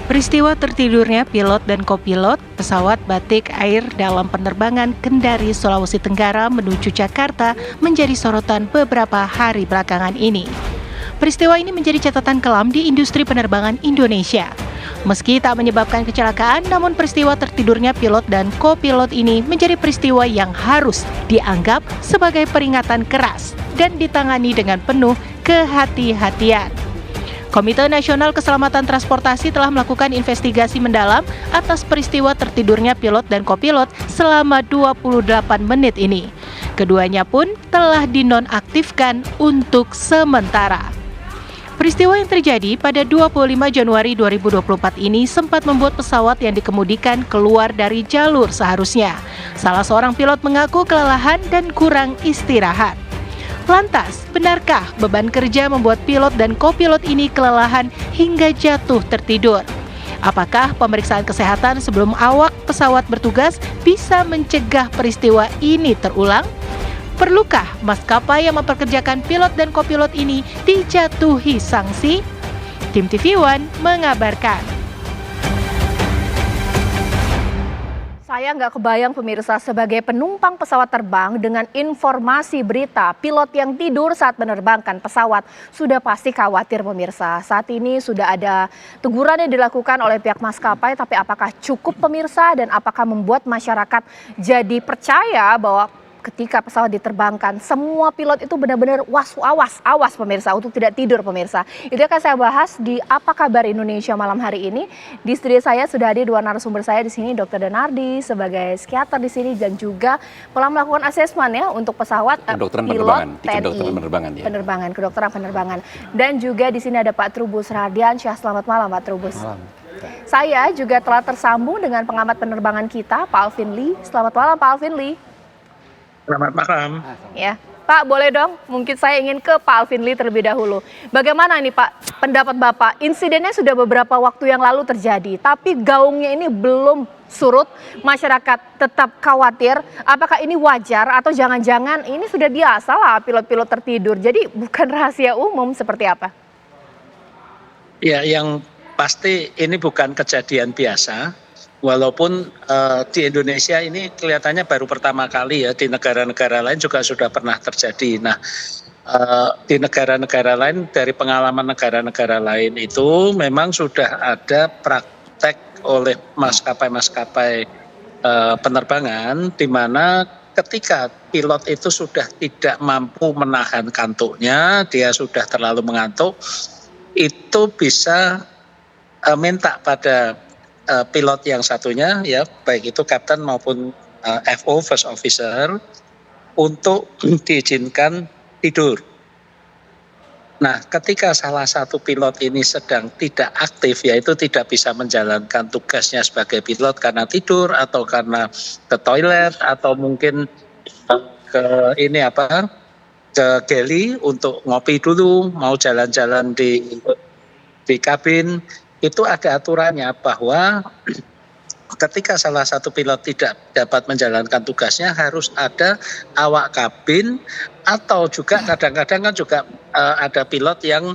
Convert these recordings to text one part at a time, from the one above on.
Peristiwa tertidurnya pilot dan kopilot pesawat Batik Air dalam penerbangan Kendari, Sulawesi Tenggara menuju Jakarta menjadi sorotan beberapa hari belakangan ini. Peristiwa ini menjadi catatan kelam di industri penerbangan Indonesia. Meski tak menyebabkan kecelakaan, namun peristiwa tertidurnya pilot dan kopilot ini menjadi peristiwa yang harus dianggap sebagai peringatan keras dan ditangani dengan penuh kehati-hatian. Komite Nasional Keselamatan Transportasi telah melakukan investigasi mendalam atas peristiwa tertidurnya pilot dan kopilot selama 28 menit ini. Keduanya pun telah dinonaktifkan untuk sementara. Peristiwa yang terjadi pada 25 Januari 2024 ini sempat membuat pesawat yang dikemudikan keluar dari jalur seharusnya. Salah seorang pilot mengaku kelelahan dan kurang istirahat. Lantas, benarkah beban kerja membuat pilot dan kopilot ini kelelahan hingga jatuh tertidur? Apakah pemeriksaan kesehatan sebelum awak pesawat bertugas bisa mencegah peristiwa ini terulang? Perlukah maskapai yang memperkerjakan pilot dan kopilot ini dijatuhi sanksi? Tim TV One mengabarkan. Saya nggak kebayang pemirsa, sebagai penumpang pesawat terbang dengan informasi berita pilot yang tidur saat menerbangkan pesawat, sudah pasti khawatir pemirsa. Saat ini sudah ada teguran yang dilakukan oleh pihak maskapai, tapi apakah cukup pemirsa dan apakah membuat masyarakat jadi percaya bahwa ketika pesawat diterbangkan, semua pilot itu benar-benar awas pemirsa untuk tidak tidur pemirsa. Itu akan saya bahas di Apa Kabar Indonesia malam hari ini. Di studio saya sudah ada dua narasumber saya di sini, Dr. Denardi sebagai psikiater di sini dan juga telah melakukan asesmen ya untuk pesawat pilot TNI. Kedokteran penerbangan. Dan juga di sini ada Pak Trubus Radiansyah. Selamat malam Pak Trubus. Malam. Saya juga telah tersambung dengan pengamat penerbangan kita, Pak Alvin Lee. Selamat malam Pak Alvin Lee. Selamat malam. Ya, Pak, boleh dong? Mungkin saya ingin ke Pak Alvin Lee terlebih dahulu. Bagaimana ini Pak, pendapat Bapak? Insidennya sudah beberapa waktu yang lalu terjadi, tapi gaungnya ini belum surut. Masyarakat tetap khawatir. Apakah ini wajar atau jangan-jangan ini sudah biasa lah pilot-pilot tertidur? Jadi bukan rahasia umum seperti apa? Ya, yang pasti ini bukan kejadian biasa. Walaupun di Indonesia ini kelihatannya baru pertama kali ya, di negara-negara lain juga sudah pernah terjadi. Nah, di negara-negara lain, dari pengalaman negara-negara lain itu memang sudah ada praktek oleh maskapai-maskapai penerbangan di mana ketika pilot itu sudah tidak mampu menahan kantuknya, dia sudah terlalu mengantuk, itu bisa minta pada pilot yang satunya ya, baik itu kapten maupun FO first officer, untuk diizinkan tidur. Nah, ketika salah satu pilot ini sedang tidak aktif, yaitu tidak bisa menjalankan tugasnya sebagai pilot karena tidur atau karena ke toilet atau mungkin ke galley untuk ngopi dulu, mau jalan-jalan di kabin. Itu ada aturannya bahwa ketika salah satu pilot tidak dapat menjalankan tugasnya harus ada awak kabin, atau juga kadang-kadang kan juga ada pilot yang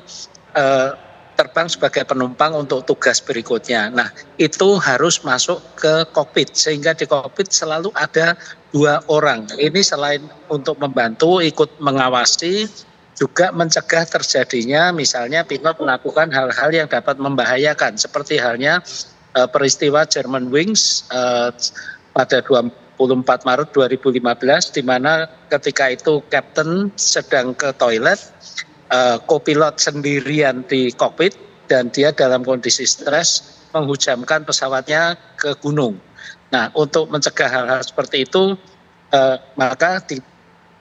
terbang sebagai penumpang untuk tugas berikutnya. Nah, itu harus masuk ke kokpit, sehingga di kokpit selalu ada 2 orang. Ini selain untuk membantu ikut mengawasi, juga mencegah terjadinya misalnya pilot melakukan hal-hal yang dapat membahayakan, seperti halnya peristiwa Germanwings pada 24 Maret 2015, di mana ketika itu kapten sedang ke toilet, kopilot sendirian di kokpit dan dia dalam kondisi stres menghujamkan pesawatnya ke gunung. Nah, untuk mencegah hal-hal seperti itu, maka di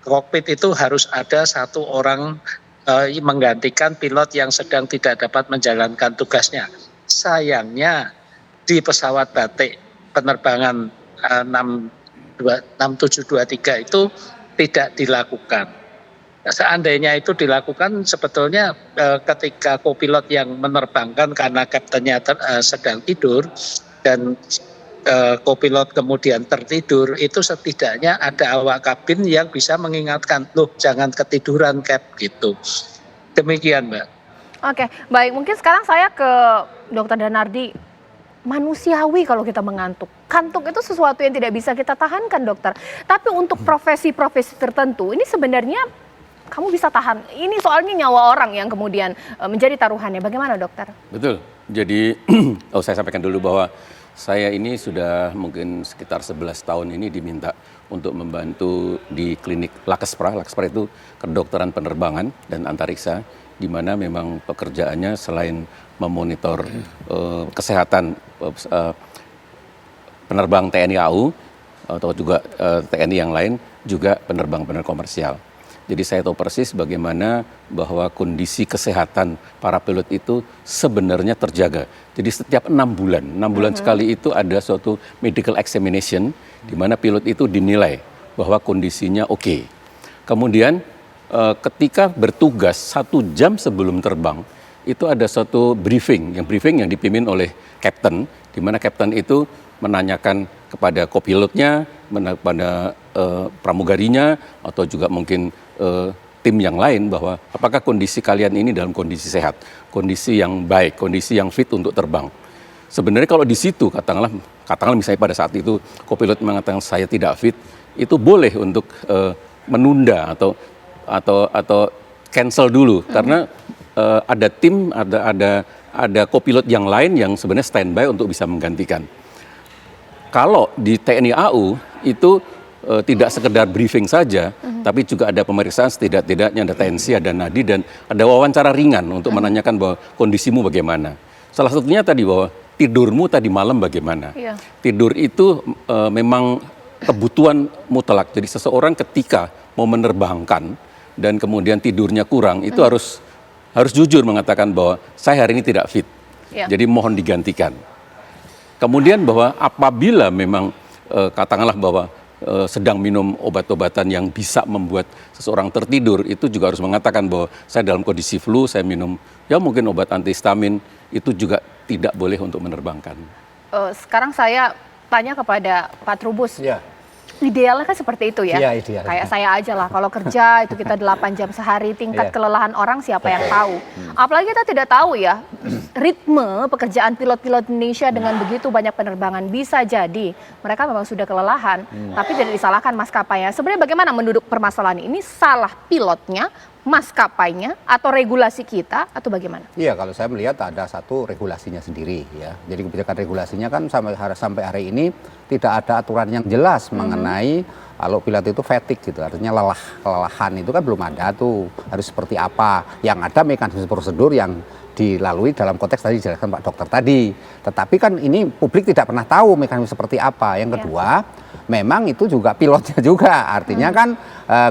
kokpit itu harus ada 1 orang menggantikan pilot yang sedang tidak dapat menjalankan tugasnya. Sayangnya di pesawat Batik penerbangan 6723 itu tidak dilakukan. Seandainya itu dilakukan, sebetulnya ketika kopilot yang menerbangkan karena kaptennya sedang tidur dan kopilot kemudian tertidur, itu setidaknya ada awak kabin yang bisa mengingatkan, loh jangan ketiduran Cap, gitu. Demikian Mbak. Oke, baik. Mungkin sekarang saya ke Dr. Denardi. manusiawi kalau kita mengantuk. Kantuk itu sesuatu yang tidak bisa kita tahankan, dokter. Tapi untuk profesi-profesi tertentu, ini sebenarnya kamu bisa tahan. Ini soalnya nyawa orang yang kemudian menjadi taruhannya. Bagaimana, dokter? Betul. Jadi, saya sampaikan dulu bahwa saya ini sudah mungkin sekitar 11 tahun ini diminta untuk membantu di klinik Lakespra. Lakespra itu kedokteran penerbangan dan antariksa, di mana memang pekerjaannya selain memonitor kesehatan penerbang TNI AU atau juga TNI yang lain, juga penerbang-penerbang komersial. Jadi saya tahu persis bagaimana bahwa kondisi kesehatan para pilot itu sebenarnya terjaga. Jadi setiap 6 bulan sekali itu ada suatu medical examination di mana pilot itu dinilai bahwa kondisinya oke. Kemudian ketika bertugas 1 jam sebelum terbang, itu ada suatu briefing yang dipimpin oleh kapten, di mana kapten itu menanyakan kepada kopilotnya, kepada pramugarinya, atau juga mungkin tim yang lain bahwa apakah kondisi kalian ini dalam kondisi sehat, kondisi yang baik, kondisi yang fit untuk terbang. Sebenarnya kalau di situ katakanlah misalnya pada saat itu kopilot mengatakan saya tidak fit, itu boleh untuk menunda atau cancel dulu karena ada tim, ada kopilot yang lain yang sebenarnya standby untuk bisa menggantikan. Kalau di TNI AU itu tidak sekedar briefing saja, tapi juga ada pemeriksaan setidak-tidaknya, ada tensi, ada nadi, dan ada wawancara ringan untuk menanyakan bahwa kondisimu bagaimana. Salah satunya tadi bahwa tidurmu tadi malam bagaimana. Iya. Tidur itu memang kebutuhan mutlak. Jadi seseorang ketika mau menerbangkan dan kemudian tidurnya kurang, itu harus jujur mengatakan bahwa saya hari ini tidak fit. Iya. Jadi mohon digantikan. Kemudian bahwa apabila memang katakanlah bahwa sedang minum obat-obatan yang bisa membuat seseorang tertidur, itu juga harus mengatakan bahwa saya dalam kondisi flu, saya minum ya mungkin obat antihistamin, itu juga tidak boleh untuk menerbangkan. Sekarang saya tanya kepada Pak Trubus. Ya. Idealnya kan seperti itu ya. Iya, ideal. Kayak saya aja lah, kalau kerja itu kita 8 jam sehari, tingkat kelelahan orang siapa yang tahu. Apalagi kita tidak tahu ya, ritme pekerjaan pilot-pilot Indonesia dengan begitu banyak penerbangan, bisa jadi mereka memang sudah kelelahan, tapi tidak disalahkan maskapainya. Sebenarnya bagaimana menduduk permasalahan ini? Salah pilotnya, maskapainya, atau regulasi kita, atau bagaimana? Iya, kalau saya melihat ada satu regulasinya sendiri ya. Jadi kebijakan regulasinya kan sampai hari ini tidak ada aturan yang jelas mengenai kalau pilot itu fatigue gitu, artinya kelelahan itu kan belum ada tuh, harus seperti apa. Yang ada mekanisme prosedur yang dilalui dalam konteks tadi dijelaskan Pak Dokter tadi. Tetapi kan ini publik tidak pernah tahu mekanisme seperti apa. Yang kedua, memang itu juga pilotnya juga. Artinya kan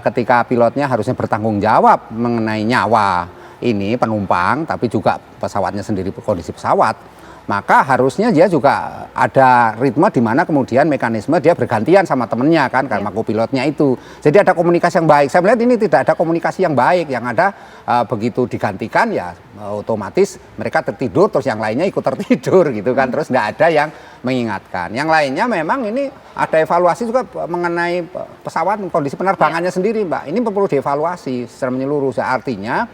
ketika pilotnya harusnya bertanggung jawab mengenai nyawa ini penumpang, tapi juga pesawatnya sendiri, kondisi pesawat, maka harusnya dia juga ada ritme di mana kemudian mekanisme dia bergantian sama temennya kan, karena kopilotnya itu. Jadi ada komunikasi yang baik. Saya melihat ini tidak ada komunikasi yang baik. Yang ada begitu digantikan ya otomatis mereka tertidur, terus yang lainnya ikut tertidur gitu kan. Terus tidak ada yang mengingatkan. Yang lainnya memang ini ada evaluasi juga mengenai pesawat, kondisi penerbangannya sendiri, Mbak. Ini perlu dievaluasi secara menyeluruh. Artinya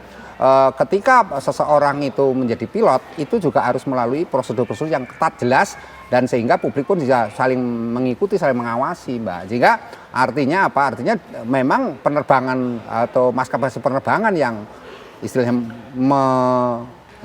ketika seseorang itu menjadi pilot, itu juga harus melalui prosedur-prosedur yang ketat, jelas, dan sehingga publik pun bisa saling mengikuti, saling mengawasi, Mbak. Jika artinya apa? Artinya memang penerbangan atau maskapai penerbangan yang istilahnya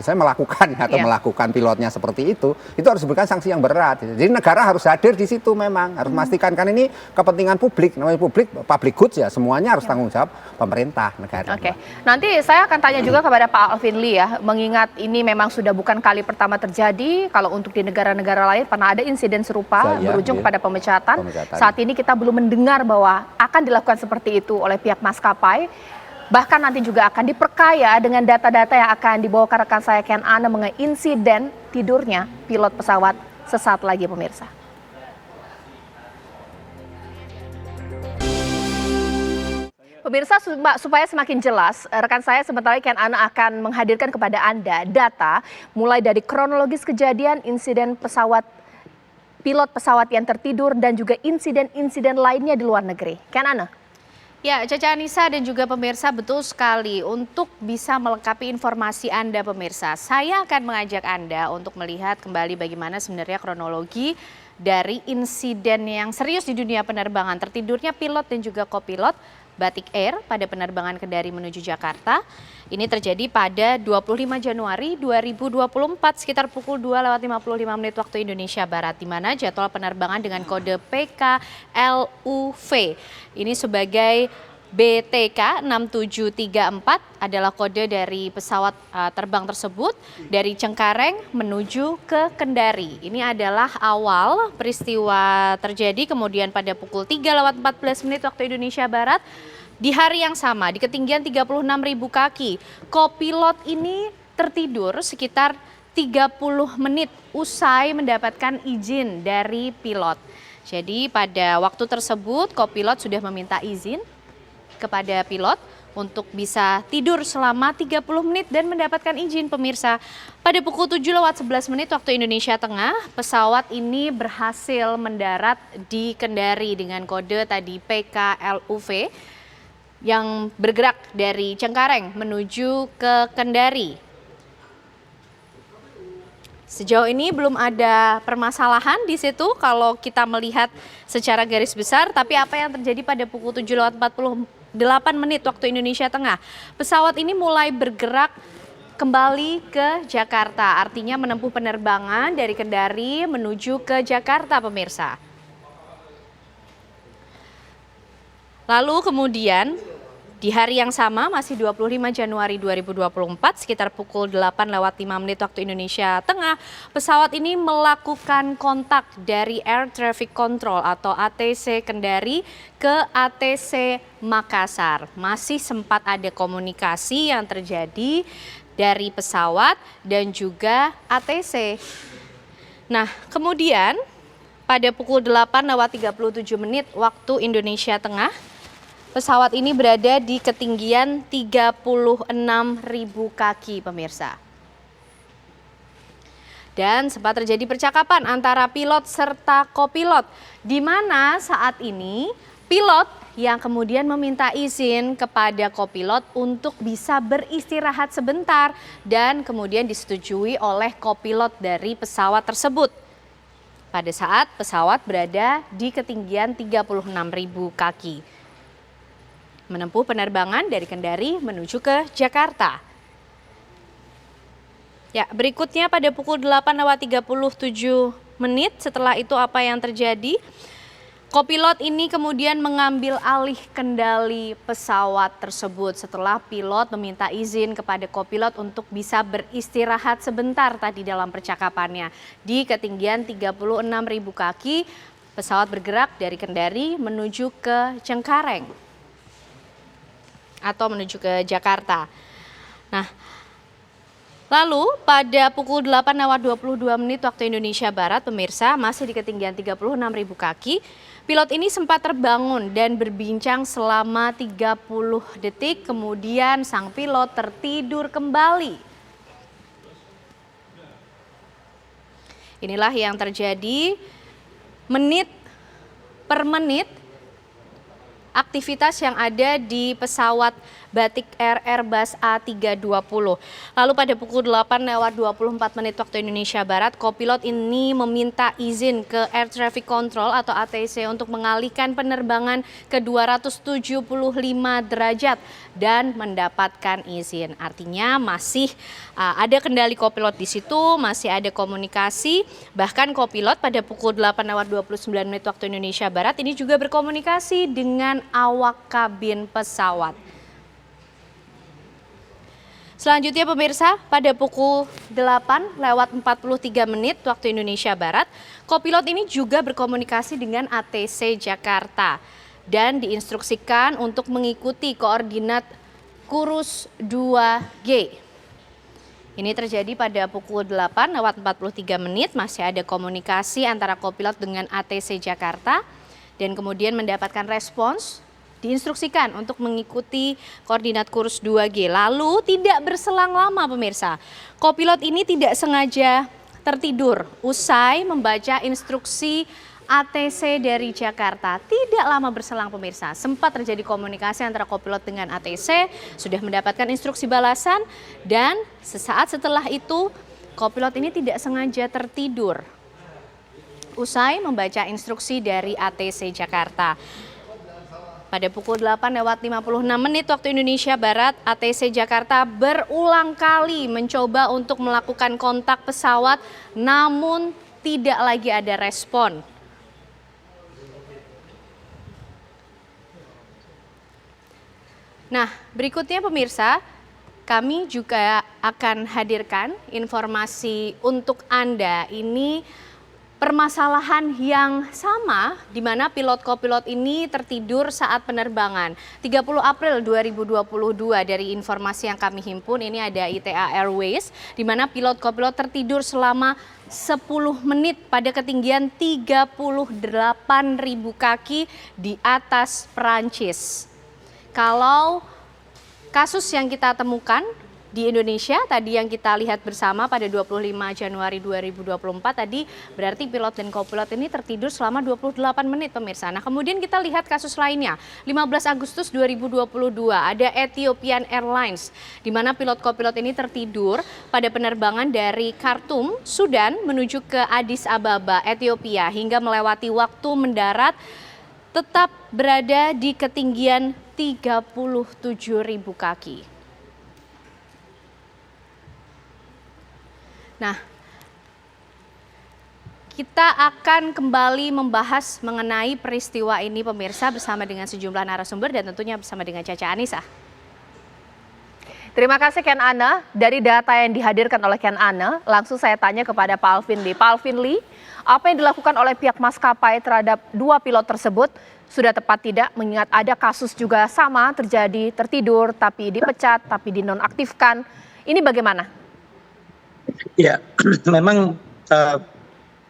melakukan atau melakukan pilotnya seperti itu harus diberikan sanksi yang berat. Jadi negara harus hadir di situ, memang harus memastikan, kan ini kepentingan publik, namanya public goods ya, semuanya harus tanggung jawab pemerintah negara. Oke. Nanti saya akan tanya juga kepada Pak Alvin Lee ya, mengingat ini memang sudah bukan kali pertama terjadi. Kalau untuk di negara-negara lain pernah ada insiden serupa berujung kepada pemecatan. Saat ini kita belum mendengar bahwa akan dilakukan seperti itu oleh pihak maskapai. Bahkan nanti juga akan diperkaya dengan data-data yang akan dibawa rekan saya Ken Ana mengenai insiden tidurnya pilot pesawat sesaat lagi, pemirsa. Pemirsa, supaya semakin jelas, rekan saya sebentar lagi Ken Ana akan menghadirkan kepada Anda data mulai dari kronologis kejadian insiden pilot pesawat yang tertidur dan juga insiden-insiden lainnya di luar negeri. Ken Ana. Ya, Caca Anissa dan juga pemirsa, betul sekali. Untuk bisa melengkapi informasi Anda pemirsa, saya akan mengajak Anda untuk melihat kembali bagaimana sebenarnya kronologi dari insiden yang serius di dunia penerbangan. Tertidurnya pilot dan juga kopilot Batik Air pada penerbangan Kendari menuju Jakarta. Ini terjadi pada 25 Januari 2024 sekitar pukul 2:55 waktu Indonesia Barat, di mana jadwal penerbangan dengan kode PKLUV ini sebagai BTK 6734 adalah kode dari pesawat terbang tersebut dari Cengkareng menuju ke Kendari. Ini adalah awal peristiwa terjadi, kemudian pada pukul 3:14 waktu Indonesia Barat di hari yang sama di ketinggian 36.000 kaki, kopilot ini tertidur sekitar 30 menit usai mendapatkan izin dari pilot. Jadi pada waktu tersebut kopilot sudah meminta izin kepada pilot untuk bisa tidur selama 30 menit dan mendapatkan izin pemirsa. Pada pukul 7:11 waktu Indonesia Tengah, pesawat ini berhasil mendarat di Kendari dengan kode tadi PKLUV yang bergerak dari Cengkareng menuju ke Kendari. Sejauh ini belum ada permasalahan di situ kalau kita melihat secara garis besar, tapi apa yang terjadi pada pukul 7:48 waktu Indonesia Tengah, pesawat ini mulai bergerak kembali ke Jakarta, artinya menempuh penerbangan dari Kendari menuju ke Jakarta pemirsa. Lalu kemudian di hari yang sama masih 25 Januari 2024 sekitar pukul 8:05 waktu Indonesia Tengah, pesawat ini melakukan kontak dari Air Traffic Control atau ATC Kendari ke ATC Makassar. Masih sempat ada komunikasi yang terjadi dari pesawat dan juga ATC. Nah, kemudian pada pukul 8:37 waktu Indonesia Tengah, pesawat ini berada di ketinggian 36.000 kaki pemirsa. Dan sempat terjadi percakapan antara pilot serta kopilot, di mana saat ini pilot yang kemudian meminta izin kepada kopilot untuk bisa beristirahat sebentar dan kemudian disetujui oleh kopilot dari pesawat tersebut. Pada saat pesawat berada di ketinggian 36.000 kaki. Menempuh penerbangan dari Kendari menuju ke Jakarta. Ya, berikutnya pada pukul 8:37 setelah itu apa yang terjadi? Kopilot ini kemudian mengambil alih kendali pesawat tersebut setelah pilot meminta izin kepada kopilot untuk bisa beristirahat sebentar tadi dalam percakapannya. Di ketinggian 36.000 kaki, pesawat bergerak dari Kendari menuju ke Cengkareng atau menuju ke Jakarta. Nah, lalu pada pukul 8:22 waktu Indonesia Barat, pemirsa, masih di ketinggian 36.000 kaki, pilot ini sempat terbangun dan berbincang selama 30 detik, kemudian sang pilot tertidur kembali. Inilah yang terjadi menit per menit aktivitas yang ada di pesawat Batik Air Airbus A320. Lalu pada pukul 8:24 waktu Indonesia Barat, kopilot ini meminta izin ke Air Traffic Control atau ATC untuk mengalihkan penerbangan ke 275 derajat dan mendapatkan izin. Artinya masih ada kendali kopilot di situ, masih ada komunikasi. Bahkan kopilot pada pukul 8:29 waktu Indonesia Barat ini juga berkomunikasi dengan awak kabin pesawat. Selanjutnya pemirsa, pada pukul 8:43 waktu Indonesia Barat, kopilot ini juga berkomunikasi dengan ATC Jakarta dan diinstruksikan untuk mengikuti koordinat kurus 2G. Ini terjadi pada pukul 8:43, masih ada komunikasi antara kopilot dengan ATC Jakarta dan kemudian mendapatkan respons. Diinstruksikan untuk mengikuti koordinat kurs 2G. Lalu tidak berselang lama pemirsa, kopilot ini tidak sengaja tertidur usai membaca instruksi ATC dari Jakarta. Tidak lama berselang pemirsa, sempat terjadi komunikasi antara kopilot dengan ATC, sudah mendapatkan instruksi balasan, dan sesaat setelah itu kopilot ini tidak sengaja tertidur usai membaca instruksi dari ATC Jakarta. Pada pukul 8:56 waktu Indonesia Barat, ATC Jakarta berulang kali mencoba untuk melakukan kontak pesawat, namun tidak lagi ada respon. Nah, berikutnya pemirsa, kami juga akan hadirkan informasi untuk Anda. Ini permasalahan yang sama di mana pilot-kopilot ini tertidur saat penerbangan. 30 April 2022 dari informasi yang kami himpun, ini ada ITA Airways di mana pilot-kopilot tertidur selama 10 menit pada ketinggian 38.000 kaki di atas Perancis. Kalau kasus yang kita temukan di Indonesia tadi yang kita lihat bersama pada 25 Januari 2024 tadi berarti pilot dan kopilot ini tertidur selama 28 menit pemirsa. Nah kemudian kita lihat kasus lainnya 15 Agustus 2022 ada Ethiopian Airlines di mana pilot kopilot ini tertidur pada penerbangan dari Khartoum, Sudan menuju ke Addis Ababa, Ethiopia hingga melewati waktu mendarat tetap berada di ketinggian 37.000 kaki. Nah, kita akan kembali membahas mengenai peristiwa ini pemirsa bersama dengan sejumlah narasumber dan tentunya bersama dengan Caca Anissa. Terima kasih Ken Ana. Dari data yang dihadirkan oleh Ken Ana, langsung saya tanya kepada Pak Alvin Lee. Pak Alvin Lee, apa yang dilakukan oleh pihak maskapai terhadap 2 pilot tersebut sudah tepat tidak? Mengingat ada kasus juga sama terjadi tertidur tapi dipecat, tapi dinonaktifkan. Ini bagaimana? Ya, memang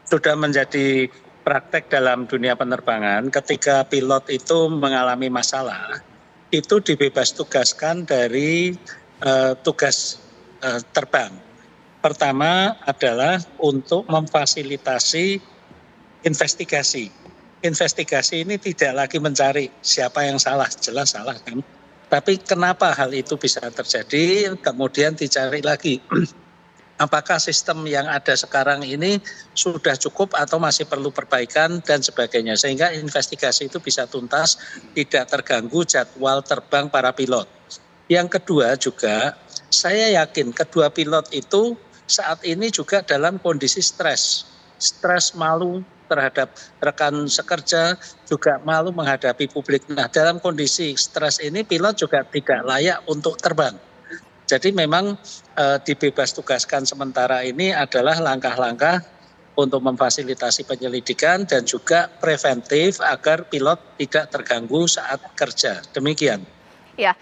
sudah menjadi praktek dalam dunia penerbangan ketika pilot itu mengalami masalah, itu dibebas tugaskan dari tugas terbang. Pertama adalah untuk memfasilitasi investigasi. Investigasi ini tidak lagi mencari siapa yang salah, jelas salah kan. Tapi kenapa hal itu bisa terjadi, kemudian dicari lagi. Apakah sistem yang ada sekarang ini sudah cukup atau masih perlu perbaikan dan sebagainya. Sehingga investigasi itu bisa tuntas, tidak terganggu jadwal terbang para pilot. Yang kedua juga, saya yakin kedua pilot itu saat ini juga dalam kondisi stres. Stres, malu terhadap rekan sekerja, juga malu menghadapi publik. Nah, dalam kondisi stres ini pilot juga tidak layak untuk terbang. Jadi memang dibebas tugaskan sementara ini adalah langkah-langkah untuk memfasilitasi penyelidikan dan juga preventif agar pilot tidak terganggu saat kerja. Demikian. Ya,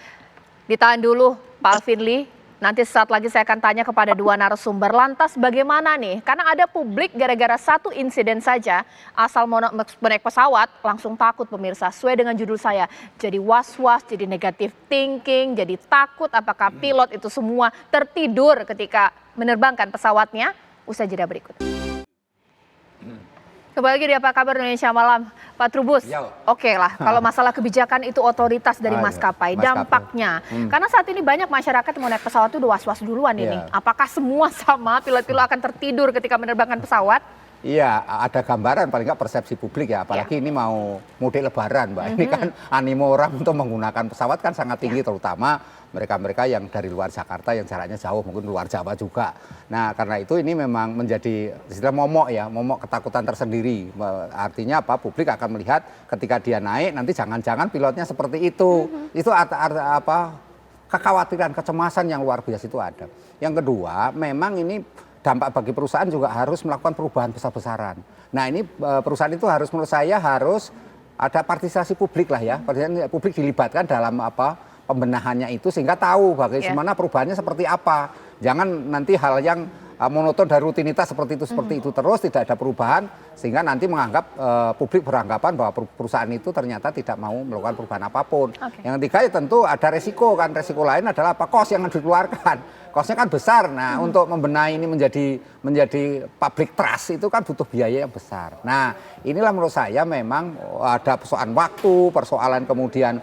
ditahan dulu Pak Alvin Lee. Nanti sesaat lagi saya akan tanya kepada 2 narasumber. Lantas bagaimana nih? Karena ada publik gara-gara satu insiden saja, asal mau naik pesawat langsung takut pemirsa. Sesuai dengan judul saya, jadi was-was, jadi negative thinking, jadi takut apakah pilot itu semua tertidur ketika menerbangkan pesawatnya. Usai jeda berikut. Kembali lagi di Apa Kabar Indonesia Malam, Pak Trubus. Oke lah, kalau masalah kebijakan itu otoritas dari maskapai, dampaknya. Karena saat ini banyak masyarakat yang mau naik pesawat itu udah was-was duluan ini. Apakah semua sama pilot-pilot akan tertidur ketika menerbangkan pesawat? Iya, ada gambaran paling nggak persepsi publik ya, apalagi ini mau mudik lebaran Mbak. Ini kan animo orang untuk menggunakan pesawat kan sangat tinggi, terutama mereka-mereka yang dari luar Jakarta yang jaraknya jauh, mungkin luar Jawa juga. Nah karena itu ini memang menjadi istilah momok ya, momok ketakutan tersendiri. Artinya apa, publik akan melihat ketika dia naik nanti jangan-jangan pilotnya seperti itu. Itu apa, kekhawatiran, kecemasan yang luar biasa itu ada. Yang kedua, memang ini dampak bagi perusahaan juga harus melakukan perubahan besar-besaran. Nah ini perusahaan itu harus, menurut saya harus ada partisipasi publik lah ya. Publik dilibatkan dalam pembenahannya itu sehingga tahu bagaimana perubahannya seperti apa. Jangan nanti hal yang monoton dari rutinitas seperti itu terus, tidak ada perubahan, sehingga nanti menganggap publik beranggapan bahwa perusahaan itu ternyata tidak mau melakukan perubahan apapun. Yang ketiga ya tentu ada resiko kan, resiko lain adalah apa, kos yang dikeluarkan. Kosnya kan besar. Nah, untuk membenahi ini menjadi public trust itu kan butuh biaya yang besar. Nah, inilah menurut saya memang ada persoalan waktu, persoalan kemudian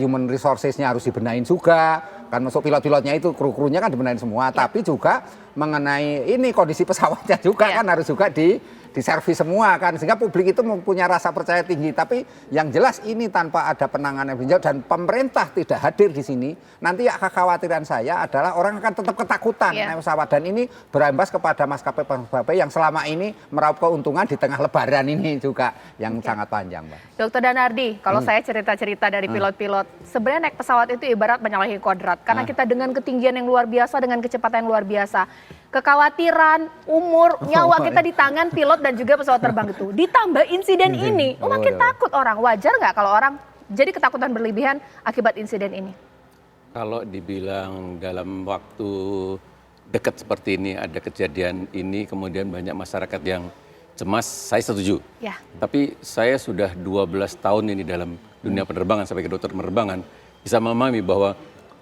human resources-nya harus dibenahin juga. Kan masuk pilot-pilotnya itu, kru-krunya kan dibenahin semua. Tapi juga mengenai ini kondisi pesawatnya juga kan harus juga diservis semua kan, sehingga publik itu mempunyai rasa percaya tinggi. Tapi yang jelas ini tanpa ada penanganan yang dan pemerintah tidak hadir di sini, nanti kekhawatiran saya adalah orang akan tetap ketakutan naik pesawat, dan ini berimbas kepada maskapai yang selama ini meraup keuntungan di tengah lebaran ini juga yang sangat panjang, Mbak. Dr. Danardi, kalau saya cerita-cerita dari pilot-pilot, sebenarnya naik pesawat itu ibarat menyalahi kodrat, karena kita dengan ketinggian yang luar biasa, dengan kecepatan yang luar biasa, kekhawatiran, umur, nyawa kita di tangan pilot dan juga pesawat terbang itu. Ditambah insiden ini, makin takut orang. Wajar nggak kalau orang jadi ketakutan berlebihan akibat insiden ini? Kalau dibilang dalam waktu dekat seperti ini, ada kejadian ini, kemudian banyak masyarakat yang cemas, saya setuju. Ya. Tapi saya sudah 12 tahun ini dalam dunia penerbangan, sampai ke dokter penerbangan, bisa memahami bahwa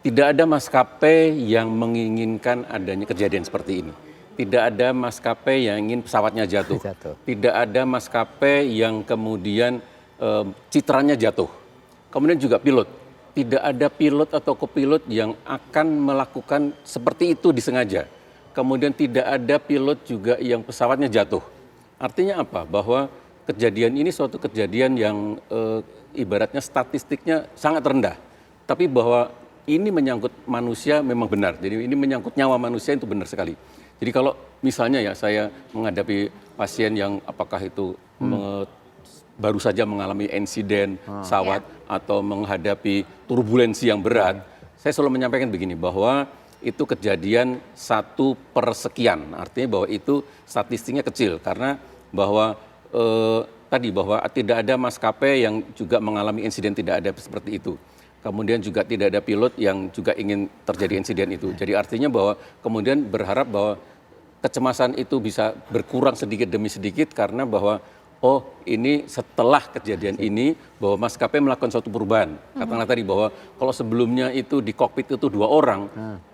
tidak ada maskapai yang menginginkan adanya kejadian seperti ini. Tidak ada maskapai yang ingin pesawatnya jatuh. Tidak ada maskapai yang kemudian citranya jatuh. Kemudian juga pilot. Tidak ada pilot atau kopilot yang akan melakukan seperti itu disengaja. Kemudian tidak ada pilot juga yang pesawatnya jatuh. Artinya apa? Bahwa kejadian ini suatu kejadian yang ibaratnya statistiknya sangat rendah. Tapi bahwa ini menyangkut manusia memang benar. Jadi ini menyangkut nyawa manusia itu benar sekali. Jadi kalau misalnya ya saya menghadapi pasien yang apakah itu baru saja mengalami insiden pesawat atau menghadapi turbulensi yang berat, saya selalu menyampaikan begini, bahwa itu kejadian 1/sekian. Artinya bahwa itu statistiknya kecil, karena bahwa tadi bahwa tidak ada maskapai yang juga mengalami insiden, tidak ada seperti itu. Kemudian juga tidak ada pilot yang juga ingin terjadi insiden itu. Jadi artinya bahwa kemudian berharap bahwa kecemasan itu bisa berkurang sedikit demi sedikit, karena bahwa ini setelah kejadian ini bahwa maskapai melakukan suatu perubahan. Katakanlah tadi bahwa kalau sebelumnya itu di kokpit itu 2 orang,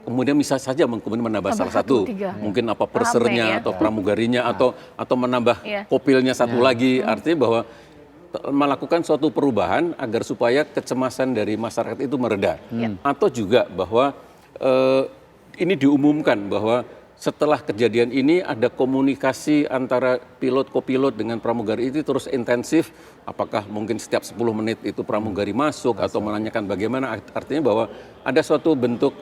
kemudian bisa saja kemudian menambah salah satu, mungkin apa pursernya atau pramugarinya atau menambah kopilnya satu lagi. Artinya bahwa melakukan suatu perubahan agar supaya kecemasan dari masyarakat itu mereda. Atau juga bahwa ini diumumkan bahwa setelah kejadian ini ada komunikasi antara pilot, kopilot dengan pramugari itu terus intensif. Apakah mungkin setiap 10 menit itu pramugari masuk atau menanyakan bagaimana. Artinya bahwa ada suatu bentuk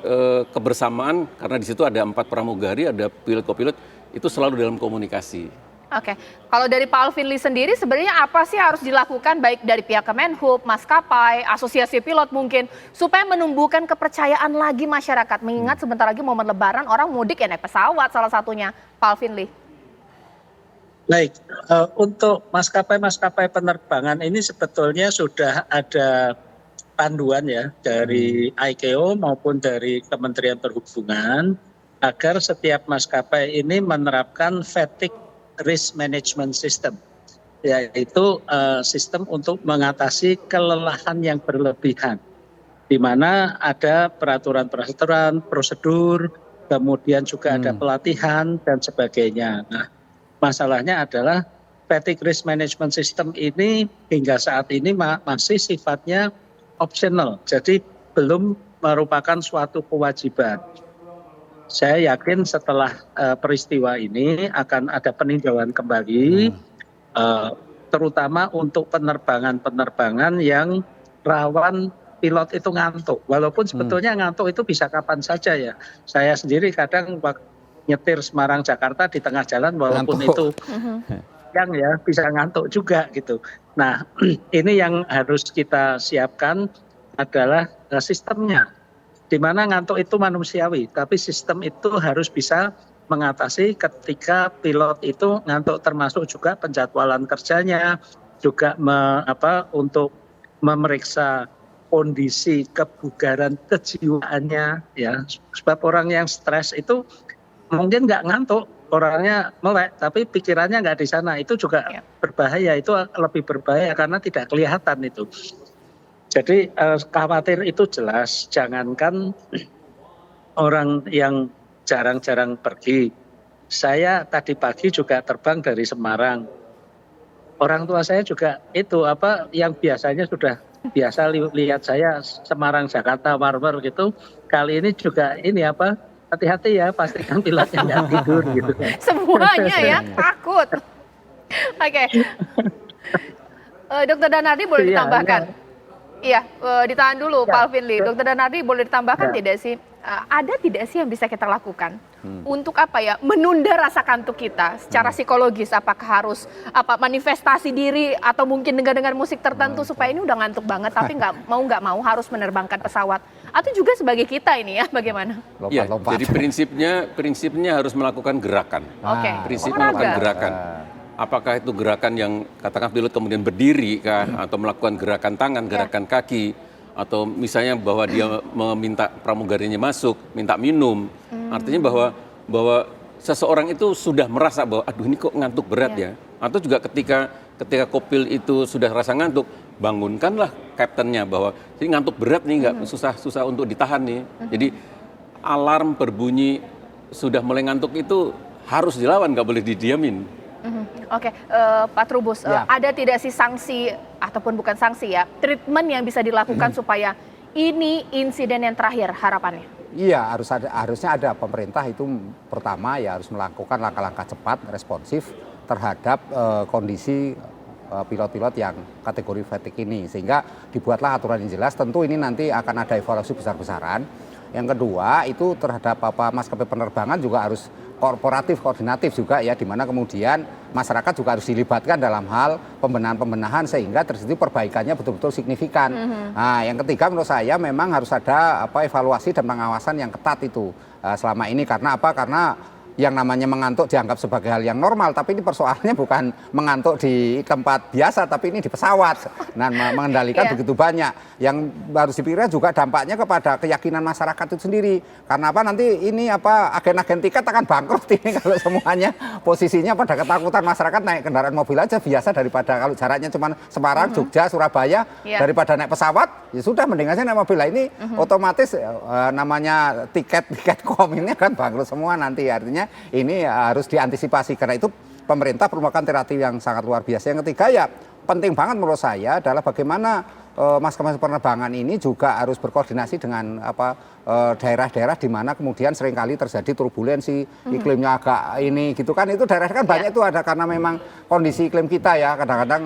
kebersamaan, karena di situ ada 4 pramugari, ada pilot, kopilot, itu selalu dalam komunikasi. Oke, kalau dari Pak Alvin Lee sendiri sebenarnya apa sih harus dilakukan baik dari pihak Kemenhub, maskapai, asosiasi pilot mungkin, supaya menumbuhkan kepercayaan lagi masyarakat, mengingat sebentar lagi momen lebaran orang mudik ya naik pesawat salah satunya, Pak Alvin Lee. Baik, untuk maskapai-maskapai penerbangan ini sebetulnya sudah ada panduan ya dari ICAO maupun dari Kementerian Perhubungan, agar setiap maskapai ini menerapkan fatigue risk management system, yaitu sistem untuk mengatasi kelelahan yang berlebihan, di mana ada peraturan-peraturan, prosedur, kemudian juga ada pelatihan dan sebagainya. Nah, masalahnya adalah fatigue risk management system ini hingga saat ini masih sifatnya optional, jadi belum merupakan suatu kewajiban. Saya yakin setelah peristiwa ini akan ada peninjauan kembali, terutama untuk penerbangan-penerbangan yang rawan pilot itu ngantuk. Walaupun sebetulnya ngantuk itu bisa kapan saja ya. Saya sendiri kadang nyetir Semarang Jakarta di tengah jalan, walaupun ngantuk. Itu yang ya bisa ngantuk juga gitu. Nah, ini yang harus kita siapkan adalah sistemnya. Di mana ngantuk itu manusiawi, tapi sistem itu harus bisa mengatasi ketika pilot itu ngantuk, termasuk juga penjadwalan kerjanya, juga untuk memeriksa kondisi kebugaran kejiwaannya ya. Sebab orang yang stres itu mungkin nggak ngantuk, orangnya melek, tapi pikirannya nggak di sana. Itu juga berbahaya, itu lebih berbahaya karena tidak kelihatan itu. Jadi khawatir itu jelas, jangankan orang yang jarang-jarang pergi. Saya tadi pagi juga terbang dari Semarang. Orang tua saya juga itu yang biasanya sudah biasa lihat saya Semarang Jakarta warmer gitu. Kali ini juga ini hati-hati ya, pastikan pilotnya nggak tidur gitu. Semuanya ya takut. Oke. Dokter Danardi boleh ditambahkan? Iya, ditahan dulu Pak Alvin Lee. Dokter Danardi boleh ditambahkan tidak sih? Ada tidak sih yang bisa kita lakukan untuk menunda rasa kantuk kita secara psikologis? Apakah harus manifestasi diri atau mungkin dengar musik tertentu supaya ini udah ngantuk banget tapi nggak mau harus menerbangkan pesawat? Atau juga sebagai kita ini ya bagaimana? Ya, jadi prinsipnya harus melakukan gerakan. Oke. Prinsipnya melakukan gerakan. Apakah itu gerakan yang katakan pilot kemudian berdiri kah, atau melakukan gerakan tangan, gerakan kaki, atau misalnya bahwa dia meminta pramugarinya masuk, minta minum. Artinya bahwa seseorang itu sudah merasa bahwa aduh ini kok ngantuk berat ya. Atau juga ketika kopil itu sudah rasa ngantuk, bangunkanlah kaptennya bahwa ini ngantuk berat nih, nggak susah untuk ditahan nih. Jadi alarm berbunyi sudah mulai ngantuk itu harus dilawan, nggak boleh didiamin. Oke, Pak Trubus, ada tidak sih sanksi ataupun bukan sanksi ya, treatment yang bisa dilakukan supaya ini insiden yang terakhir harapannya? Iya, harusnya ada. Pemerintah itu pertama ya harus melakukan langkah-langkah cepat, responsif terhadap kondisi pilot-pilot yang kategori fatigue ini, sehingga dibuatlah aturan yang jelas. Tentu ini nanti akan ada evaluasi besar-besaran. Yang kedua itu terhadap maskapai penerbangan juga harus koordinatif juga ya, di mana kemudian masyarakat juga harus dilibatkan dalam hal pembenahan sehingga terjadi perbaikannya betul-betul signifikan. Nah, yang ketiga menurut saya memang harus ada evaluasi dan pengawasan yang ketat itu selama ini. Karena Karena yang namanya mengantuk dianggap sebagai hal yang normal, tapi ini persoalannya bukan mengantuk di tempat biasa, tapi ini di pesawat. Nah, mengendalikan begitu banyak. Yang harus dipikirkan juga dampaknya kepada keyakinan masyarakat itu sendiri. Karena nanti ini agen-agen tiket akan bangkrut ini kalau semuanya posisinya pada ketakutan masyarakat naik kendaraan mobil aja biasa daripada kalau jaraknya cuma Semarang, Jogja, Surabaya, daripada naik pesawat, ya sudah mending aja naik mobil. Nah, ini otomatis namanya tiket.com ini akan bangkrut semua nanti. Artinya ini harus diantisipasi, karena itu pemerintah perlu melakukan terapi yang sangat luar biasa. Yang ketiga ya penting banget menurut saya adalah bagaimana maskapai penerbangan ini juga harus berkoordinasi dengan daerah-daerah di mana kemudian seringkali terjadi turbulensi, iklimnya agak ini gitu kan, itu daerah kan banyak itu ada karena memang kondisi iklim kita ya kadang-kadang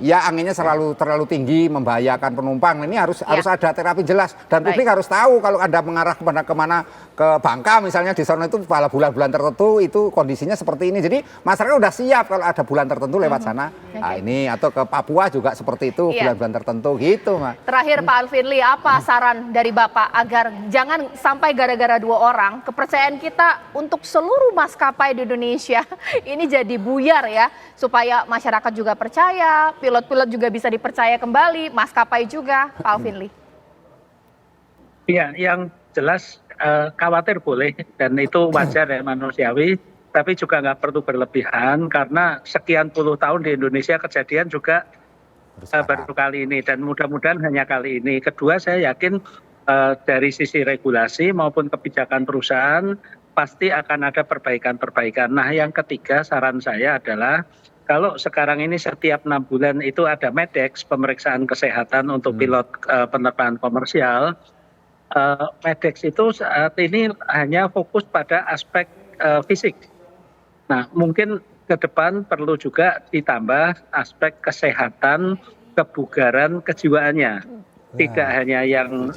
ya anginnya terlalu tinggi membahayakan penumpang. Ini harus ada terapi jelas dan publik harus tahu kalau Anda mengarah kemana ke Bangka misalnya di sana itu pada bulan-bulan tertentu itu kondisinya seperti ini. Jadi masyarakat udah siap kalau ada bulan tertentu lewat sana. Nah, ini atau ke Papua juga seperti itu bulan-bulan tertentu gitu, Mas. Terakhir Pak Alvin Lee, apa saran dari Bapak agar jangan sampai gara-gara 2 orang kepercayaan kita untuk seluruh maskapai di Indonesia ini jadi buyar ya, supaya masyarakat juga percaya, pilot-pilot juga bisa dipercaya kembali, maskapai juga, Pak Alvin Lee. Iya, yang jelas khawatir boleh dan itu wajar ya, manusiawi, tapi juga nggak perlu berlebihan karena sekian puluh tahun di Indonesia kejadian juga baru kali ini dan mudah-mudahan hanya kali ini. Kedua, saya yakin dari sisi regulasi maupun kebijakan perusahaan pasti akan ada perbaikan-perbaikan. Nah, yang ketiga saran saya adalah kalau sekarang ini setiap 6 bulan itu ada MEDEX, pemeriksaan kesehatan untuk pilot penerbangan komersial. MEDEX itu saat ini hanya fokus pada aspek fisik. Nah, mungkin ke depan perlu juga ditambah aspek kesehatan, kebugaran, kejiwaannya. Tidak hanya yang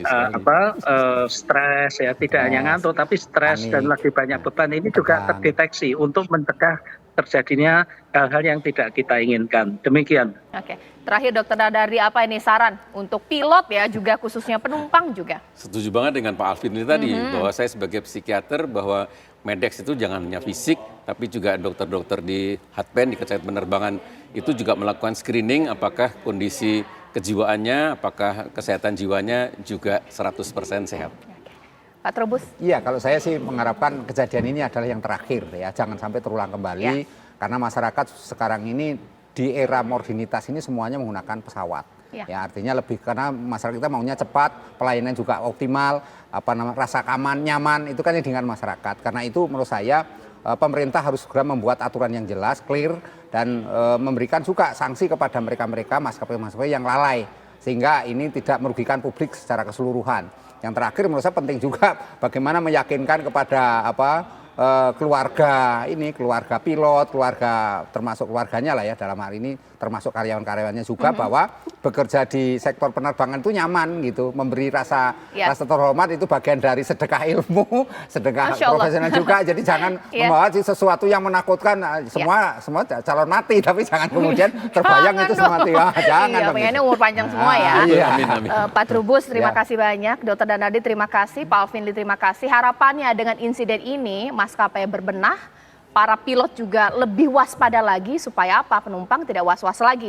stres ya, tidak hanya ngantuk, tapi stres dan lagi banyak beban ini juga terdeteksi untuk mencegah terjadinya hal-hal yang tidak kita inginkan. Demikian. Oke, terakhir Dokter Danardi, apa ini saran untuk pilot ya, juga khususnya penumpang juga? Setuju banget dengan Pak Alvin ini tadi, bahwa saya sebagai psikiater bahwa MEDEX itu jangan hanya fisik, tapi juga dokter-dokter di Hatpen, di Kesehatan Penerbangan itu juga melakukan screening apakah kondisi kejiwaannya, apakah kesehatan jiwanya juga 100% sehat. Pak Trubus? Iya, kalau saya sih mengharapkan kejadian ini adalah yang terakhir ya, jangan sampai terulang kembali karena masyarakat sekarang ini di era modernitas ini semuanya menggunakan pesawat. Ya, artinya lebih karena masyarakat kita maunya cepat, pelayanan juga optimal, rasa aman, nyaman itu kan yang dengan masyarakat. Karena itu menurut saya pemerintah harus segera membuat aturan yang jelas, clear dan memberikan juga sanksi kepada mereka-mereka maskapai-maskapai yang lalai sehingga ini tidak merugikan publik secara keseluruhan. Yang terakhir menurut saya penting juga bagaimana meyakinkan kepada keluarga pilot, keluarga termasuk keluarganya lah ya dalam hal ini termasuk karyawan-karyawannya juga bahwa bekerja di sektor penerbangan itu nyaman gitu, memberi rasa terhormat itu bagian dari sedekah ilmu, sedekah profesional juga. Jadi jangan membawa sesuatu yang menakutkan semua calon mati, tapi jangan kemudian terbayang itu semua mati. Jangan. Pengennya umur panjang semua ya. Pak Trubus terima kasih banyak, Dr. Danardi terima kasih, Pak Alvin terima kasih. Harapannya dengan insiden ini maskapai berbenah, para pilot juga lebih waspada lagi supaya penumpang tidak was-was lagi.